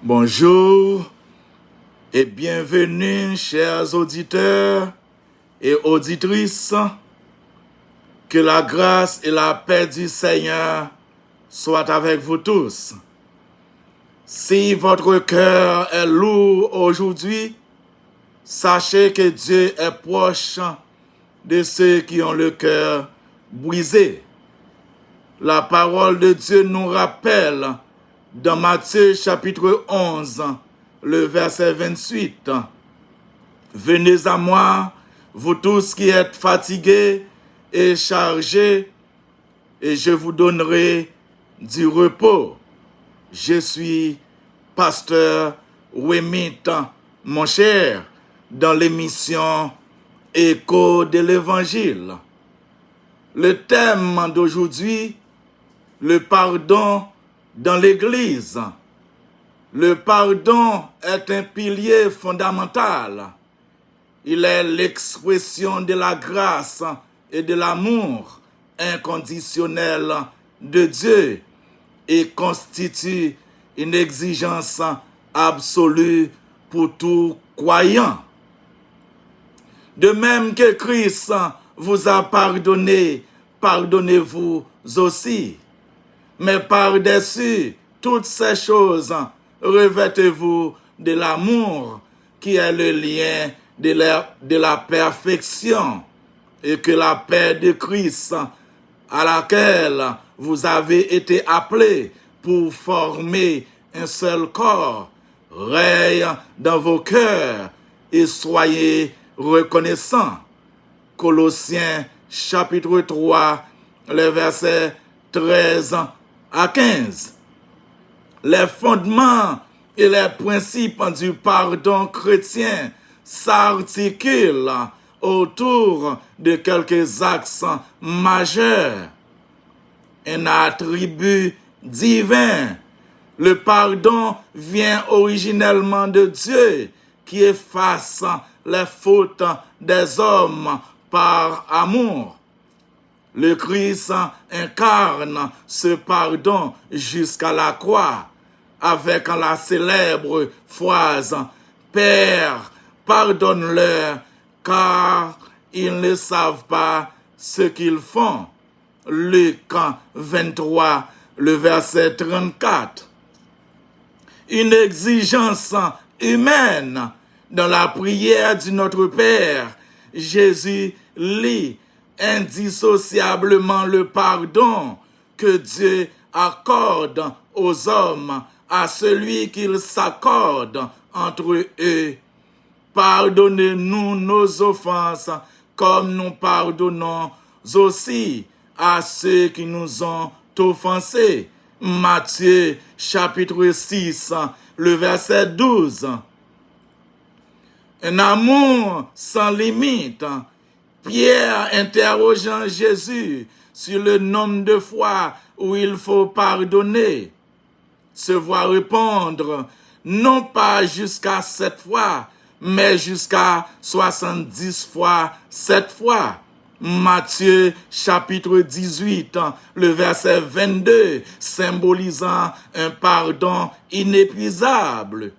Bonjour et bienvenue, chers auditeurs et auditrices. Que la grâce et la paix du Seigneur soient avec vous tous. Si votre cœur est lourd aujourd'hui, sachez que Dieu est proche de ceux qui ont le cœur brisé. La parole de Dieu nous rappelle dans Matthieu chapitre 11, le verset 28. Venez à moi, vous tous qui êtes fatigués et chargés, et je vous donnerai du repos. Je suis pasteur Wemit, mon cher, dans l'émission Écho de l'Évangile. Le thème d'aujourd'hui, le pardon dans l'Église. Le pardon est un pilier fondamental. Il est l'expression de la grâce et de l'amour inconditionnel de Dieu et constitue une exigence absolue pour tout croyant. De même que Christ vous a pardonné, pardonnez-vous aussi. Mais par-dessus toutes ces choses, revêtez-vous de l'amour qui est le lien de la perfection, et que la paix de Christ, à laquelle vous avez été appelés pour former un seul corps, règne dans vos cœurs et soyez reconnaissants. Colossiens chapitre 3, les versets 13 à 15. Les fondements et les principes du pardon chrétien s'articulent autour de quelques axes majeurs. Un attribut divin. Le pardon vient originellement de Dieu qui efface les fautes des hommes par amour. Le Christ incarne ce pardon jusqu'à la croix avec la célèbre phrase « Père, pardonne-leur, car ils ne savent pas ce qu'ils font. » Luc 23, le verset 34. Une exigence humaine. Dans la prière du Notre Père, Jésus lit indissociablement le pardon que Dieu accorde aux hommes à celui qu'il s'accorde entre eux. Pardonnez-nous nos offenses comme nous pardonnons aussi à ceux qui nous ont offensés. Matthieu chapitre 6, le verset 12. Un amour sans limite. Pierre interrogeant Jésus sur le nombre de fois où il faut pardonner, se voit répondre non pas jusqu'à 7 fois, mais jusqu'à 70 fois 7 fois. Matthieu chapitre 18, le verset 22, symbolisant un pardon inépuisable.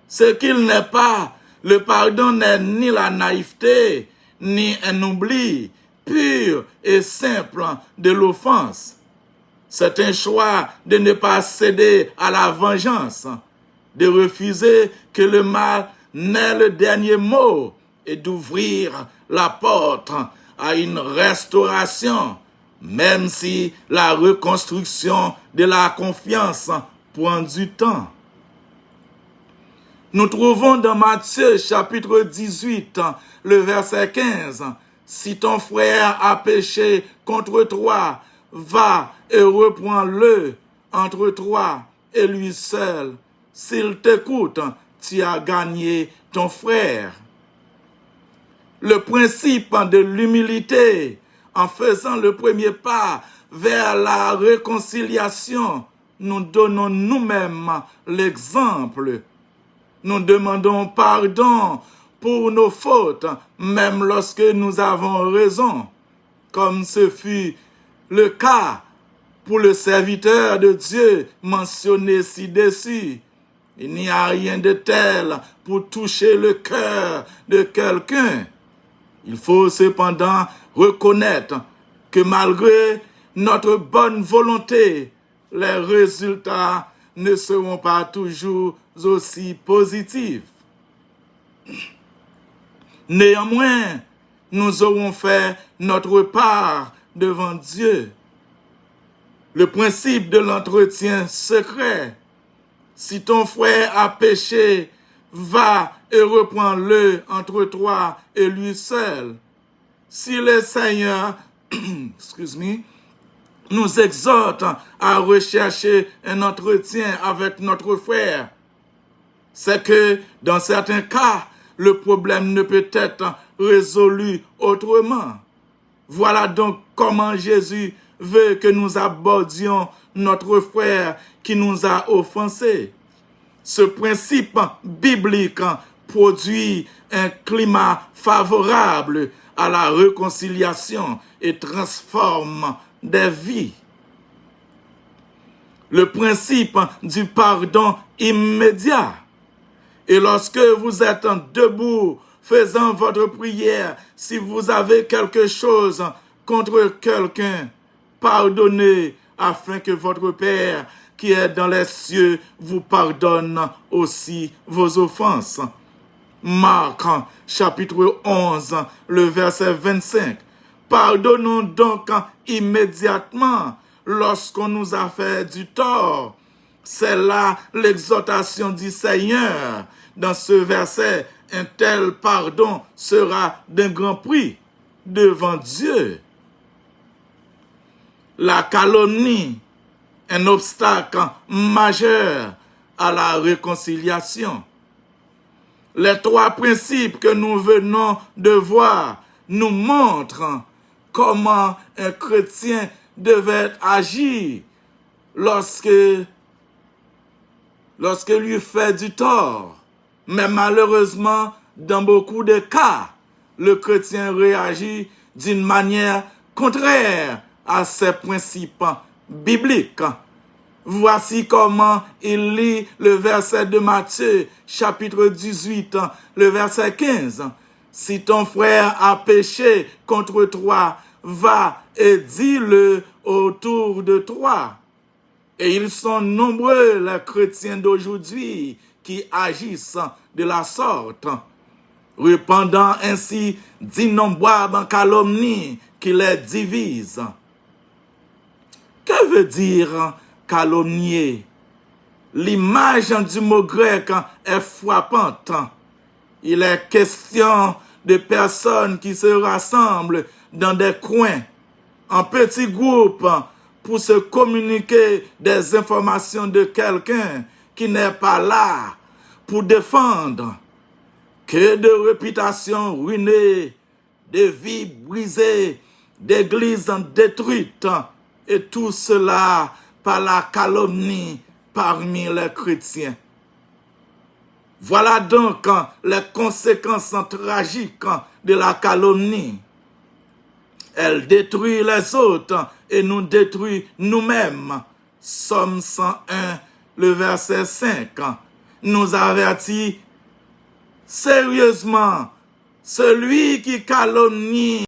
Ce qu'il n'est pas, le pardon n'est ni la naïveté, ni un oubli pur et simple de l'offense. C'est un choix de ne pas céder à la vengeance, de refuser que le mal n'ait le dernier mot et d'ouvrir la porte à une restauration, même si la reconstruction de la confiance prend du temps. Nous trouvons dans Matthieu chapitre 18, le verset 15, « Si ton frère a péché contre toi, va et reprends-le entre toi et lui seul. S'il t'écoute, tu as gagné ton frère. » Le principe de l'humilité, en faisant le premier pas vers la réconciliation, nous donnons nous-mêmes l'exemple. Nous demandons pardon pour nos fautes, même lorsque nous avons raison, comme ce fut le cas pour le serviteur de Dieu mentionné ci-dessus, Il n'y a rien de tel pour toucher le cœur de quelqu'un. Il faut cependant reconnaître que malgré notre bonne volonté, les résultats ne seront pas toujours aussi positifs. Néanmoins, nous aurons fait notre part devant Dieu. Le principe de l'entretien secret. Si ton frère a péché, va et reprends-le entre toi et lui seul. Si le Seigneur nous exhorte à rechercher un entretien avec notre frère, c'est que dans certains cas, le problème ne peut être résolu autrement. Voilà donc comment Jésus veut que nous abordions notre frère qui nous a offensés. Ce principe biblique produit un climat favorable à la réconciliation et transforme des vies. Le principe du pardon immédiat. Et lorsque vous êtes debout, faisant votre prière, si vous avez quelque chose contre quelqu'un, pardonnez afin que votre Père qui est dans les cieux vous pardonne aussi vos offenses. Marc, chapitre 11, le verset 25. Pardonnons donc immédiatement lorsqu'on nous a fait du tort. C'est là l'exhortation du Seigneur. Dans ce verset, un tel pardon sera d'un grand prix devant Dieu. La calomnie, un obstacle majeur à la réconciliation. Les trois principes que nous venons de voir nous montrent comment un chrétien devait agir lorsque lui fait du tort. Mais malheureusement, dans beaucoup de cas, le chrétien réagit d'une manière contraire à ces principes bibliques. Voici comment il lit le verset de Matthieu, chapitre 18, le verset 15. Si ton frère a péché contre toi, va et dis-le autour de toi. Et ils sont nombreux, les chrétiens d'aujourd'hui, qui agissent de la sorte, répandant ainsi d'innombrables calomnies qui les divisent. Que veut dire calomnier? L'image du mot grec est frappante. Il est question de personnes qui se rassemblent dans des coins, en petits groupes, pour se communiquer des informations de quelqu'un qui n'est pas là pour défendre. Que de réputations ruinées, de vies brisées, d'églises détruites, et tout cela par la calomnie parmi les chrétiens. Voilà donc les conséquences tragiques de la calomnie. Elle détruit les autres et nous détruit nous-mêmes. Somme 101, le verset 5, nous avertit sérieusement, celui qui calomnie